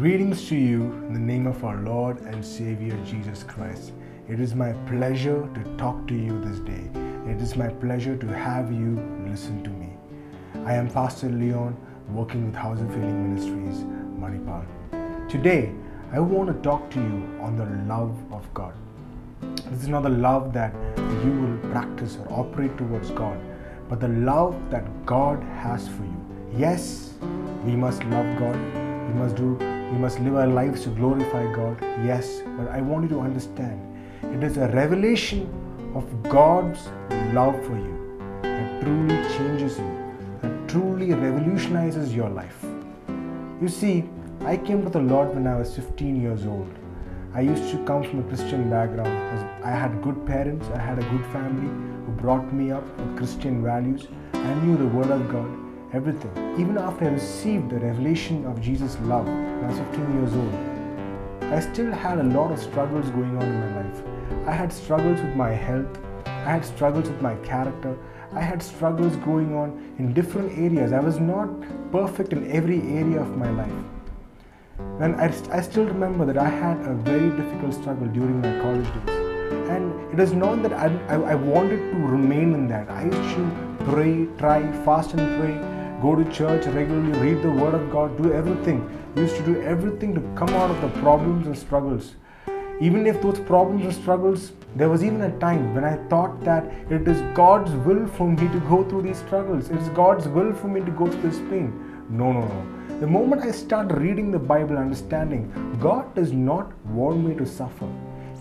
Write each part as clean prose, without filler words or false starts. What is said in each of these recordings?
Greetings to you in the name of our Lord and Savior Jesus Christ. It is my pleasure to talk to you this day. It is my pleasure to have you listen to me. I am Pastor Leon, working with House of Healing Ministries, Manipal. Today, I want to talk to you on the love of God. This is not the love that you will practice or operate towards God, but the love that God has for you. Yes, we must love God. We must live our lives to glorify God. Yes, but I want you to understand, it is a revelation of God's love for you that truly changes you, that truly revolutionizes your life. You see, I came to the Lord when I was 15 years old. I used to come from a Christian background because I had good parents, I had a good family who brought me up with Christian values. I knew the Word of God, everything. Even after I received the revelation of Jesus' love when I was 15 years old, I still had a lot of struggles going on in my life. I had struggles with my health, I had struggles with my character, I had struggles going on in different areas. I was not perfect in every area of my life. And I still remember that I had a very difficult struggle during my college days. And it is not that I wanted to remain in that. I used to pray, try, fast and pray, go to church regularly, read the Word of God, do everything. I used to do everything to come out of the problems and struggles. Even if those problems and struggles, there was even a time when I thought that it is God's will for me to go through these struggles. It is God's will for me to go through this pain. No. The moment I start reading the Bible, understanding God does not want me to suffer.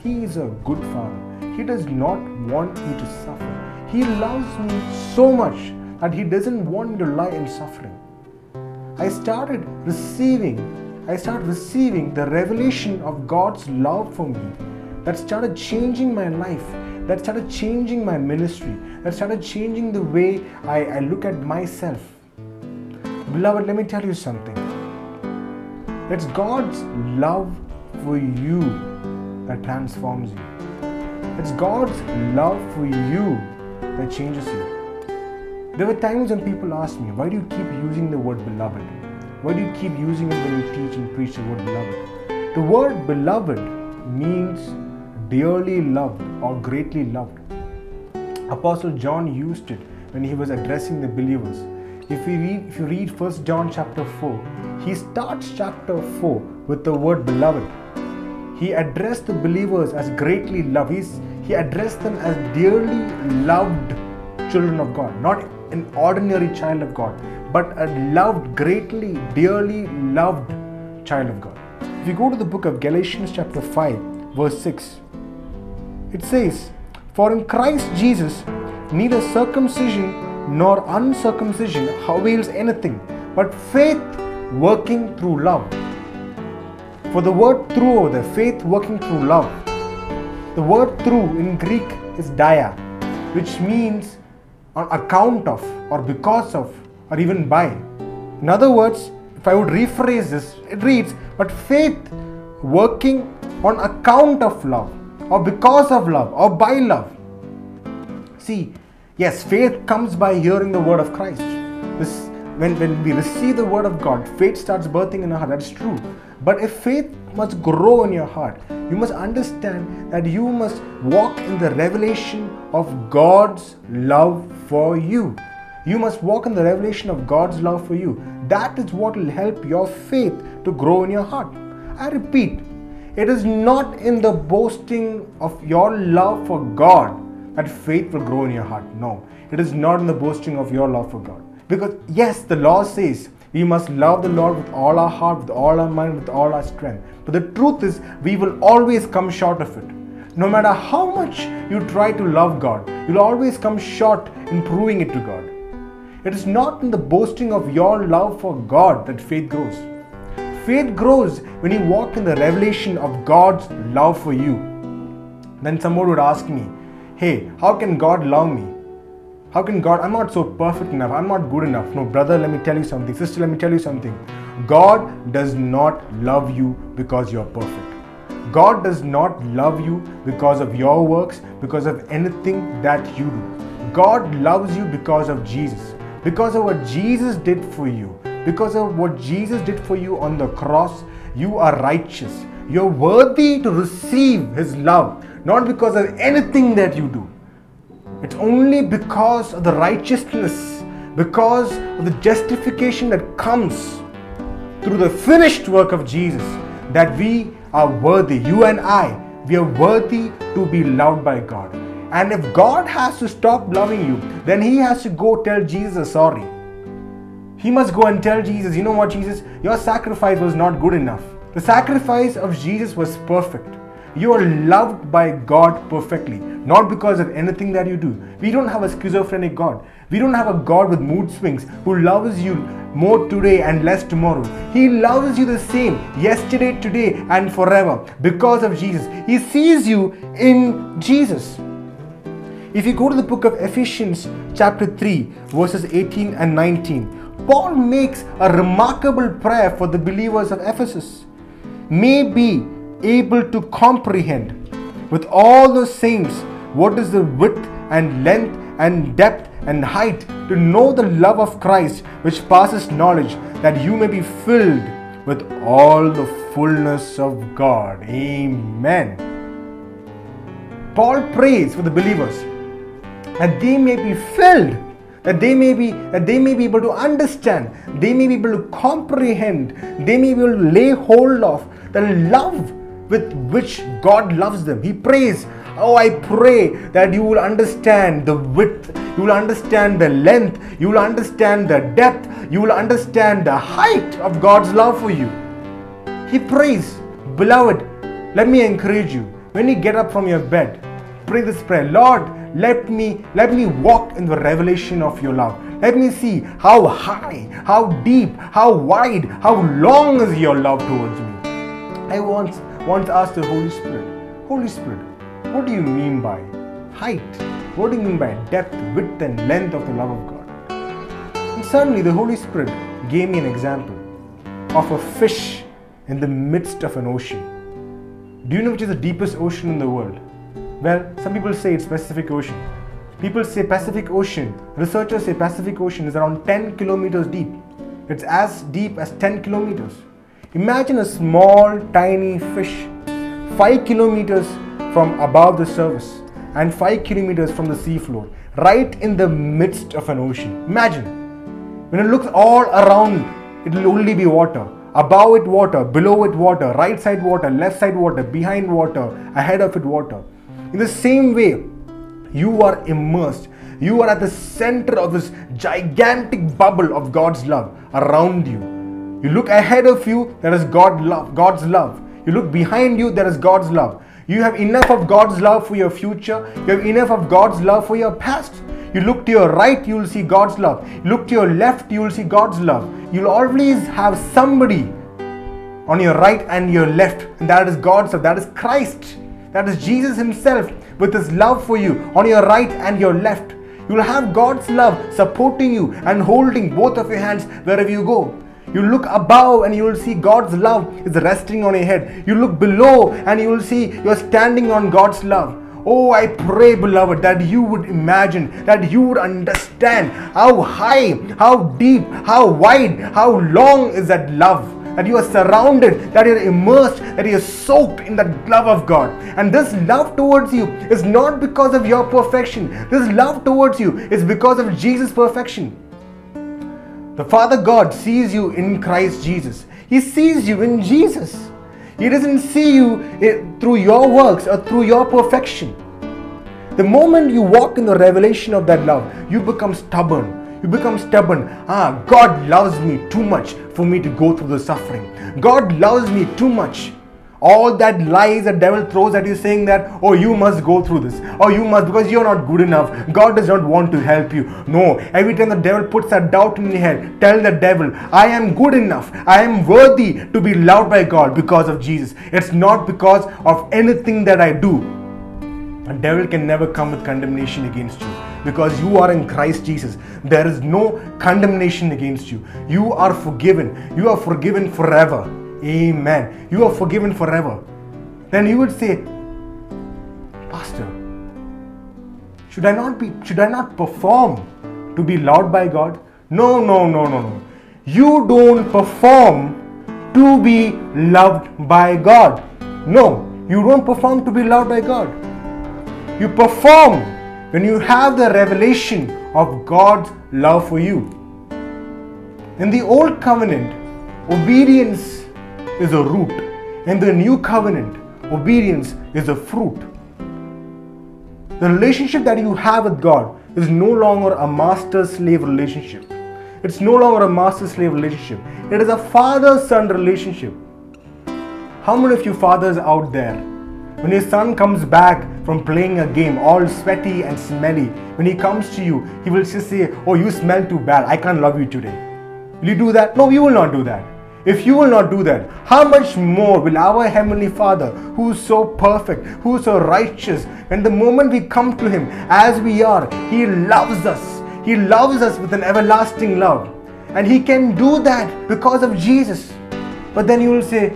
He is a good Father. He does not want me to suffer. He loves me so much that He doesn't want me to lie in suffering. I started receiving the revelation of God's love for me that started changing my life, that started changing my ministry, that started changing the way I look at myself. Beloved, let me tell you something. It's God's love for you that transforms you. It's God's love for you that changes you. There were times when people asked me, why do you keep using the word beloved? Why do you keep using it when you teach and preach the word beloved? The word beloved means dearly loved or greatly loved. Apostle John used it when he was addressing the believers. If you read 1 John chapter 4, he starts chapter 4 with the word beloved. He addressed the believers as greatly loved. He addressed them as dearly loved children of God. Not an ordinary child of God, but a loved, greatly, dearly loved child of God. If you go to the book of Galatians chapter 5, verse 6, it says, "For in Christ Jesus neither circumcision nor uncircumcision avails anything, but faith working through love." For the word through over there, faith working through love. The word through in Greek is dia, which means on account of, or because of, or even by. In other words, if I would rephrase this, it reads, but faith working on account of love, or because of love, or by love. See, yes, faith comes by hearing the word of Christ. When we receive the word of God, faith starts birthing in our heart. That's true. But if faith must grow in your heart, you must understand that you must walk in the revelation of God's love for you. You must walk in the revelation of God's love for you. That is what will help your faith to grow in your heart. I repeat, it is not in the boasting of your love for God that faith will grow in your heart. No, it is not in the boasting of your love for God. Because yes, the law says we must love the Lord with all our heart, with all our mind, with all our strength. But the truth is, we will always come short of it. No matter how much you try to love God, you'll always come short in proving it to God. It is not in the boasting of your love for God that faith grows. Faith grows when you walk in the revelation of God's love for you. Then someone would ask me, hey, how can God love me? How can God, I'm not so perfect enough, I'm not good enough. No, brother, let me tell you something. Sister, let me tell you something. God does not love you because you're perfect. God does not love you because of your works, because of anything that you do. God loves you because of Jesus. Because of what Jesus did for you. Because of what Jesus did for you on the cross, you are righteous. You're worthy to receive His love, not because of anything that you do. It's only because of the righteousness, because of the justification that comes through the finished work of Jesus, that we are worthy. You and I, we are worthy to be loved by God. And if God has to stop loving you, then He has to go tell Jesus sorry. He must go and tell Jesus, you know what, Jesus, your sacrifice was not good enough. The sacrifice of Jesus was perfect. You are loved by God perfectly, not because of anything that you do. We don't have a schizophrenic God. We don't have a God with mood swings who loves you more today and less tomorrow. He loves you the same yesterday, today, and forever because of Jesus. He sees you in Jesus. If you go to the book of Ephesians chapter 3, verses 18 and 19, Paul makes a remarkable prayer for the believers of Ephesus. May be able to comprehend with all the saints what is the width and length and depth and height, to know the love of Christ which passes knowledge, that you may be filled with all the fullness of God. Amen. Paul prays for the believers that they may be filled, that they may be able to understand, they may be able to comprehend, they may be able to lay hold of the love with which God loves them. He prays, oh, I pray that you will understand the width, you will understand the length, you will understand the depth, you will understand the height of God's love for you. He prays, beloved, let me encourage you. When you get up from your bed, pray this prayer: Lord, let me walk in the revelation of your love. Let me see how high, how deep, how wide, how long is your love towards me. I once asked the Holy Spirit, Holy Spirit, what do you mean by height? What do you mean by depth, width and length of the love of God? And suddenly the Holy Spirit gave me an example of a fish in the midst of an ocean. Do you know which is the deepest ocean in the world? Well, some people say it's Pacific Ocean. People say Pacific Ocean. Researchers say Pacific Ocean is around 10 kilometers deep. It's as deep as 10 kilometers. Imagine a small, tiny fish 5 kilometers from above the surface and 5 kilometers from the seafloor, right in the midst of an ocean. Imagine. When it looks all around, it will only be water. Above it water, below it water, right side water, left side water, behind water, ahead of it water. In the same way, you are immersed. You are at the center of this gigantic bubble of God's love around you. You look ahead of you, there is God's love. You look behind you, there is God's love. You have enough of God's love for your future. You have enough of God's love for your past. You look to your right, you will see God's love. You look to your left, you will see God's love. You'll always have somebody on your right and your left, and that is God's love. That is Christ. That is Jesus Himself with His love for you on your right and your left. You will have God's love supporting you and holding both of your hands wherever you go. You look above and you will see God's love is resting on your head. You look below and you will see you are standing on God's love. Oh, I pray, beloved, that you would imagine, that you would understand how high, how deep, how wide, how long is that love. That you are surrounded, that you are immersed, that you are soaked in that love of God. And this love towards you is not because of your perfection. This love towards you is because of Jesus' perfection. The Father God sees you in Christ Jesus. He sees you in Jesus. He doesn't see you through your works or through your perfection. The moment you walk in the revelation of that love, you become stubborn. You become stubborn. God loves me too much for me to go through the suffering. God loves me too much. All that lies the devil throws at you saying that, oh, you must go through this. Or you must, because you're not good enough. God does not want to help you. No. Every time the devil puts that doubt in your head, tell the devil, I am good enough. I am worthy to be loved by God because of Jesus. It's not because of anything that I do. The devil can never come with condemnation against you. Because you are in Christ Jesus. There is no condemnation against you. You are forgiven. You are forgiven forever. Amen. You are forgiven forever. Then you would say, Pastor, should I not perform to be loved by God? No. You don't perform to be loved by God. No, you don't perform to be loved by God. You perform when you have the revelation of God's love for you. In the old covenant, obedience is a root. In the new covenant, obedience is a fruit. The relationship that you have with God is no longer a master-slave relationship. It's no longer a master-slave relationship. It is a father-son relationship. How many of you fathers out there, when your son comes back from playing a game all sweaty and smelly, when he comes to you, he will just say, "Oh, you smell too bad. I can't love you today." Will you do that? No, you will not do that. If you will not do that, how much more will our Heavenly Father, who is so perfect, who is so righteous, when the moment we come to Him as we are, He loves us. He loves us with an everlasting love. And He can do that because of Jesus. But then you will say,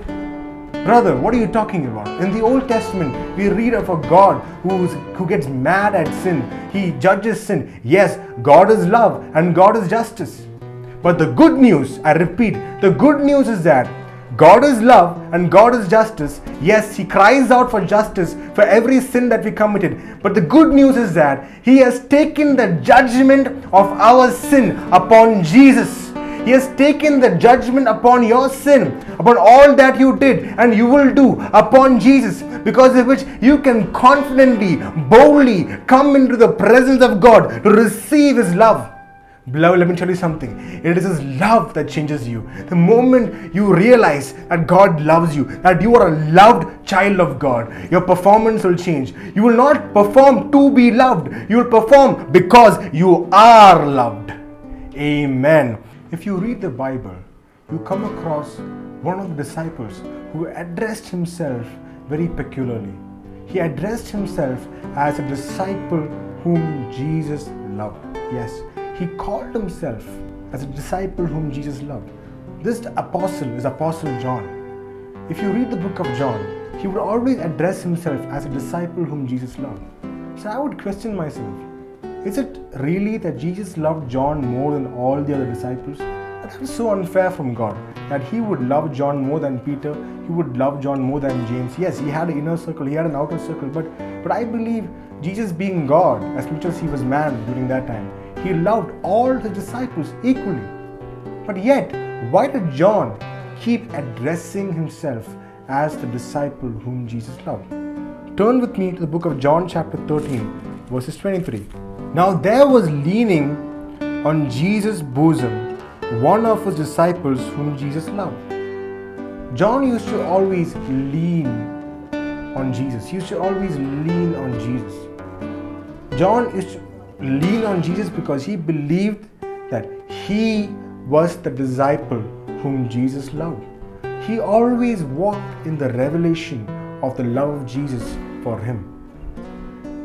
"Brother, what are you talking about?" In the Old Testament, we read of a God who gets mad at sin. He judges sin. Yes, God is love and God is justice. But the good news, I repeat, the good news is that God is love and God is justice. Yes, He cries out for justice for every sin that we committed. But the good news is that He has taken the judgment of our sin upon Jesus. He has taken the judgment upon your sin, upon all that you did and you will do upon Jesus, because of which you can confidently, boldly come into the presence of God to receive His love. Beloved, let me tell you something. It is His love that changes you. The moment you realize that God loves you, that you are a loved child of God, your performance will change. You will not perform to be loved. You will perform because you are loved. Amen. If you read the Bible, you come across one of the disciples who addressed himself very peculiarly. He addressed himself as a disciple whom Jesus loved. Yes. He called himself as a disciple whom Jesus loved. This apostle is Apostle John. If you read the book of John, he would always address himself as a disciple whom Jesus loved. So I would question myself, is it really that Jesus loved John more than all the other disciples? That is so unfair from God, that He would love John more than Peter, He would love John more than James. Yes, He had an inner circle, He had an outer circle, but I believe Jesus, being God, as much as He was man during that time, He loved all His disciples equally. But yet, why did John keep addressing himself as the disciple whom Jesus loved? Turn with me to the book of John chapter 13, verses 23. Now there was leaning on Jesus' bosom one of His disciples whom Jesus loved. John used to always lean on Jesus. He used to always lean on Jesus. John used to lean on Jesus because he believed that he was the disciple whom Jesus loved. He always walked in the revelation of the love of Jesus for him.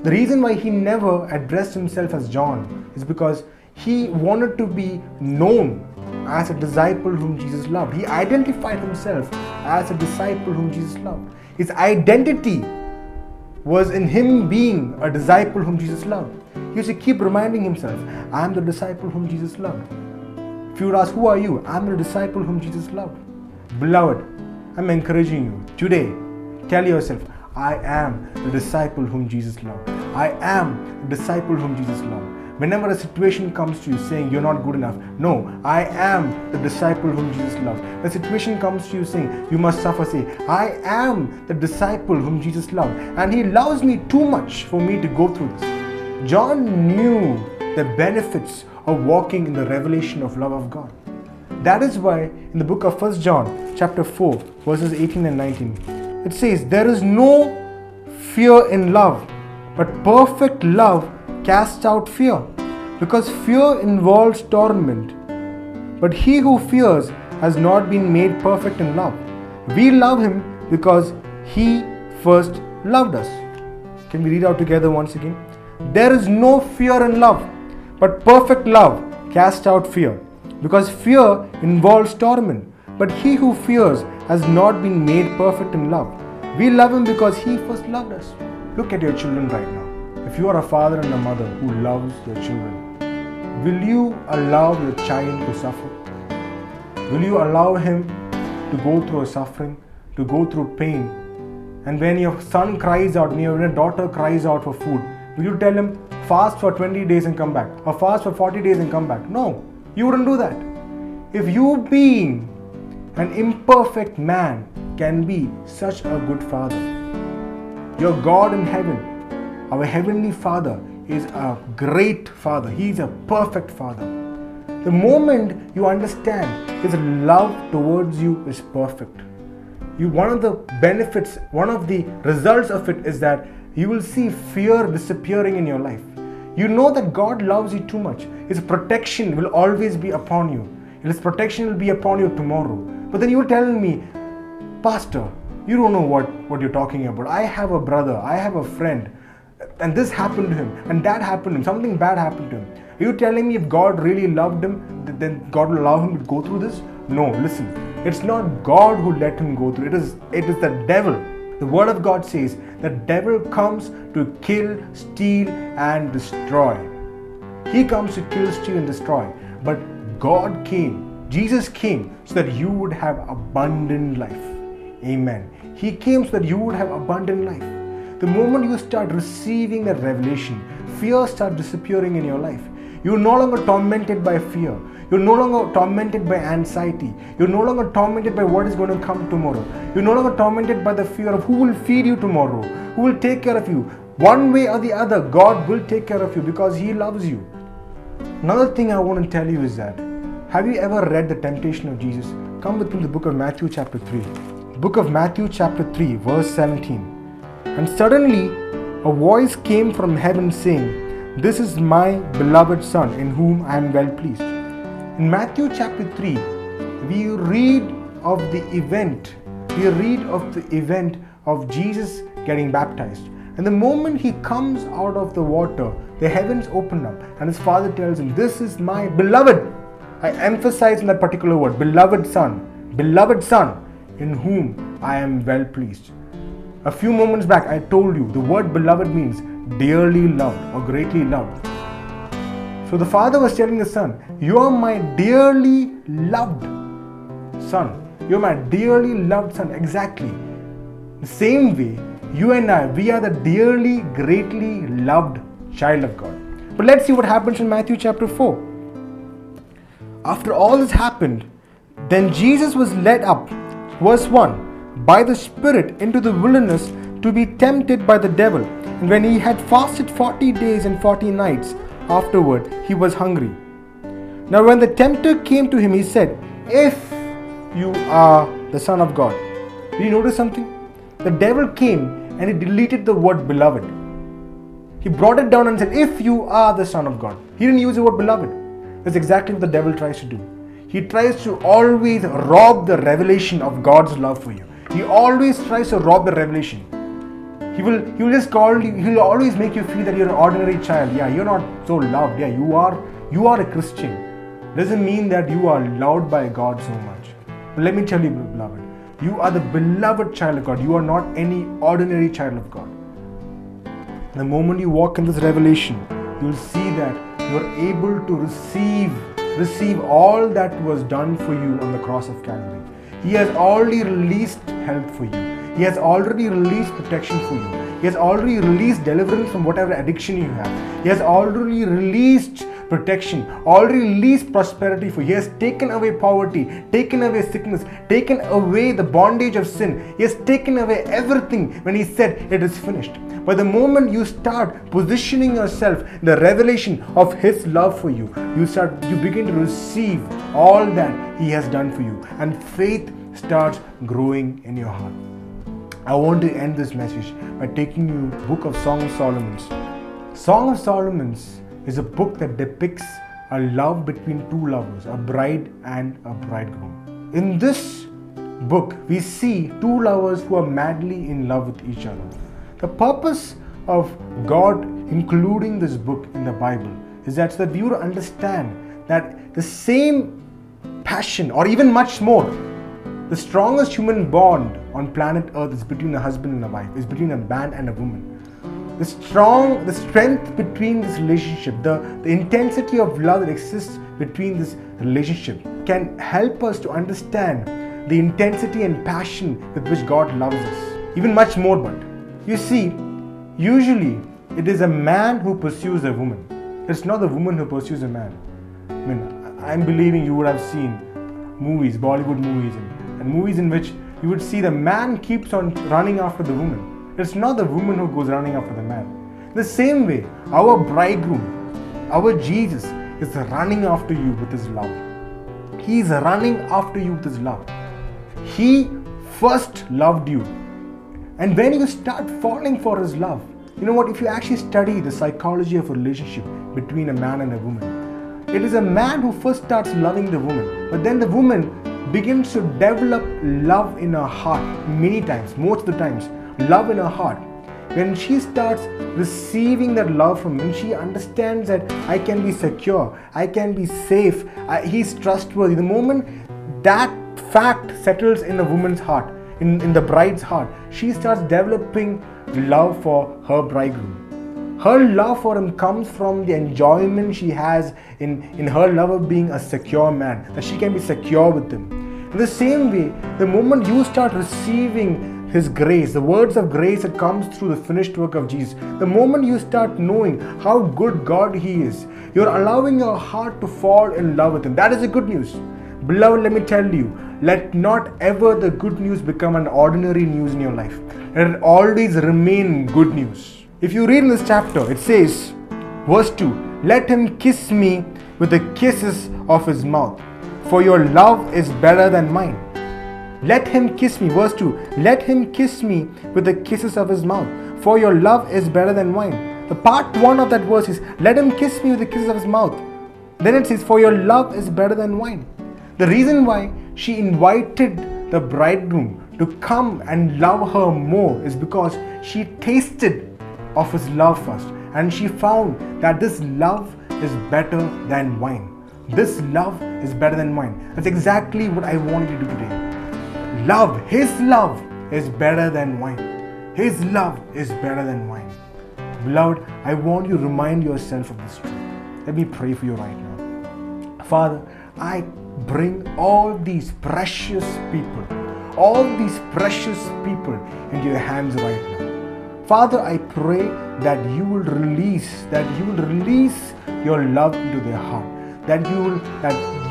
The reason why he never addressed himself as John is because he wanted to be known as a disciple whom Jesus loved. He identified himself as a disciple whom Jesus loved. His identity was in him being a disciple whom Jesus loved. He used to keep reminding himself, I am the disciple whom Jesus loved. If you would ask, who are you? I am the disciple whom Jesus loved. Beloved, I'm encouraging you today, tell yourself, I am the disciple whom Jesus loved. I am the disciple whom Jesus loved. Whenever a situation comes to you saying you're not good enough, no, I am the disciple whom Jesus loved. The situation comes to you saying you must suffer, say, I am the disciple whom Jesus loved, and He loves me too much for me to go through this. John knew the benefits of walking in the revelation of love of God. That is why in the book of 1 John chapter 4 verses 18 and 19, it says, there is no fear in love, but perfect love casts out fear, because fear involves torment. But he who fears has not been made perfect in love. We love Him because He first loved us. Can we read out together once again? There is no fear in love, but perfect love casts out fear, because fear involves torment. But he who fears has not been made perfect in love. We love Him because He first loved us. Look at your children right now. If you are a father and a mother who loves your children, will you allow your child to suffer? Will you allow him to go through a suffering, to go through pain. And when your son cries out, when your daughter cries out for food, will you tell him, fast for 20 days and come back, or fast for 40 days and come back? No, you wouldn't do that. If you, being an imperfect man, can be such a good father, your God in heaven, our Heavenly Father, is a great Father. He is a perfect Father. The moment you understand His love towards you is perfect, one of the benefits, one of the results of it is that you will see fear disappearing in your life. You know that God loves you too much. His protection will always be upon you. His protection will be upon you tomorrow. But then you will tell me, Pastor, you don't know what you're talking about. I have a brother, I have a friend, and this happened to him, and that happened to him, something bad happened to him. Are you telling me if God really loved him, then God will allow him to go through this? No, listen. It's not God who let him go through. It is the devil. The word of God says the devil comes to kill, steal, and destroy. He comes to kill, steal, and destroy. But God came, Jesus came so that you would have abundant life. Amen. He came so that you would have abundant life. The moment you start receiving that revelation, fear starts disappearing in your life. You're no longer tormented by fear. You're no longer tormented by anxiety. You're no longer tormented by what is going to come tomorrow. You're no longer tormented by the fear of who will feed you tomorrow, who will take care of you. One way or the other, God will take care of you because He loves you. Another thing I want to tell you is that, have you ever read The Temptation of Jesus? Come with me to the book of Matthew chapter 3. Book of Matthew chapter 3 verse 17. And suddenly a voice came from heaven saying, "This is my beloved Son in whom I am well pleased." In Matthew chapter 3, we read of the event of Jesus getting baptized. And the moment He comes out of the water, the heavens open up and His Father tells Him, "This is my beloved." I emphasize in that particular word, beloved Son in whom I am well pleased. A few moments back, I told you the word beloved means dearly loved or greatly loved. So the Father was telling the Son, "You are my dearly loved Son. You are my dearly loved Son." Exactly. The same way, you and I, we are the dearly, greatly loved child of God. But let's see what happens in Matthew chapter 4. After all this happened, then Jesus was led up, verse 1, by the Spirit into the wilderness to be tempted by the devil. And when He had fasted 40 days and 40 nights, afterward He was hungry. Now when the tempter came to Him, He said, "If you are the Son of God." Did you notice something? The devil came and he deleted the word beloved. He brought it down and said, "If you are the Son of God." He didn't use the word beloved. That's exactly what the devil tries to do. He tries to always rob the revelation of God's love for you. He always tries to rob the revelation. He will just call you, He'll always make you feel that you're an ordinary child. Yeah, you're not so loved. Yeah, you are a Christian. Doesn't mean that you are loved by God so much. But let me tell you, beloved, you are the beloved child of God. You are not any ordinary child of God. The moment you walk in this revelation, you'll see that you're able to receive all that was done for you on the cross of Calvary. He has already released help for you. He has already released protection for you. He has already released deliverance from whatever addiction you have. He has already released protection, already released prosperity for you. He has taken away poverty, taken away sickness, taken away the bondage of sin. He has taken away everything when He said it is finished. But the moment you start positioning yourself in the revelation of His love for you, you begin to receive all that He has done for you, and faith starts growing in your heart. I want to end this message by taking you to the book of Song of Solomon. Song of Solomon is a book that depicts a love between two lovers, a bride and a bridegroom. In this book, we see two lovers who are madly in love with each other. The purpose of God including this book in the Bible is that so that we would understand that the same passion, or even much more, the strongest human bond on planet Earth is between a husband and a wife, is between a man and a woman. The strength between this relationship, the intensity of love that exists between this relationship can help us to understand the intensity and passion with which God loves us. Even much more, but you see, usually it is a man who pursues a woman. It's not the woman who pursues a man. I mean, I'm believing you would have seen movies, Bollywood movies, and movies in which you would see the man keeps on running after the woman. It's not the woman who goes running after the man. The same way, our bridegroom, our Jesus, is running after you with his love. He is running after you with his love. He first loved you. And when you start falling for his love, you know what? If you actually study the psychology of a relationship between a man and a woman, it is a man who first starts loving the woman, but then the woman begins to develop love in her heart many times, most of the times, love in her heart. When she starts receiving that love from him, she understands that I can be secure, I can be safe, he's trustworthy. The moment that fact settles in a woman's heart, in the bride's heart, she starts developing love for her bridegroom. Her love for him comes from the enjoyment she has in her love of being a secure man, that she can be secure with him. In the same way, the moment you start receiving his grace, the words of grace that comes through the finished work of Jesus, the moment you start knowing how good God he is, you're allowing your heart to fall in love with him. That is the good news. Beloved, let me tell you, let not ever the good news become an ordinary news in your life. Let it always remain good news. If you read in this chapter, it says, verse 2, let him kiss me with the kisses of his mouth, for your love is better than mine. Let him kiss me, verse 2, let him kiss me with the kisses of his mouth, for your love is better than wine. The part 1 of that verse is, let him kiss me with the kisses of his mouth. Then it says, for your love is better than wine. The reason why she invited the bridegroom to come and love her more is because she tasted of his love first, and she found that this love is better than wine. This love is better than wine. That's exactly what I want you to do today. Love, his love is better than wine. His love is better than wine. Beloved, I want you to remind yourself of this truth. Let me pray for you right now. Father, I bring all these precious people into your hands right now. Father, I pray that you will release your love into their heart, that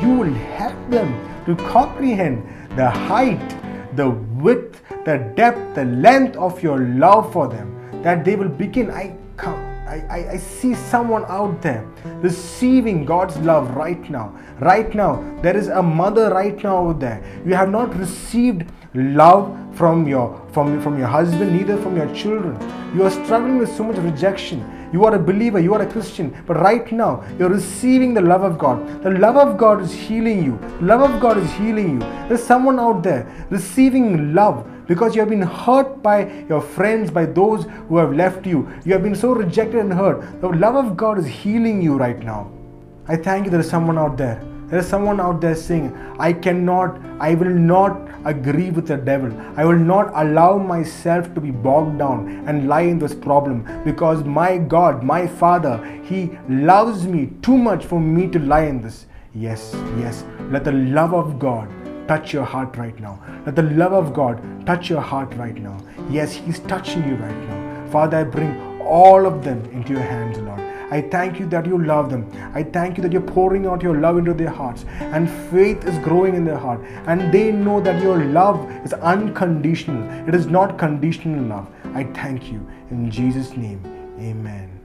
you will help them to comprehend the height, the width, the depth, the length of your love for them, that they will begin. I see someone out there receiving God's love right now. Right now, there is a mother right now out there. You have not received love from your husband, neither from your children. You are struggling with so much rejection. You are a believer, you are a Christian, but right now you're receiving the love of God. The love of God is healing you. The love of God is healing you. There's someone out there receiving love because you have been hurt by your friends, by those who have left you. You have been so rejected and hurt. The love of God is healing you right now. I thank you there is someone out there. There is someone out there saying, I will not agree with the devil. I will not allow myself to be bogged down and lie in this problem, because my God, my Father, he loves me too much for me to lie in this. Yes, let the love of God touch your heart right now. Let the love of God touch your heart right now. Yes, he's touching you right now. Father, I bring all of them into your hands, Lord. I thank you that you love them. I thank you that you're pouring out your love into their hearts, and faith is growing in their heart, and they know that your love is unconditional. It is not conditional love. I thank you in Jesus' name. Amen.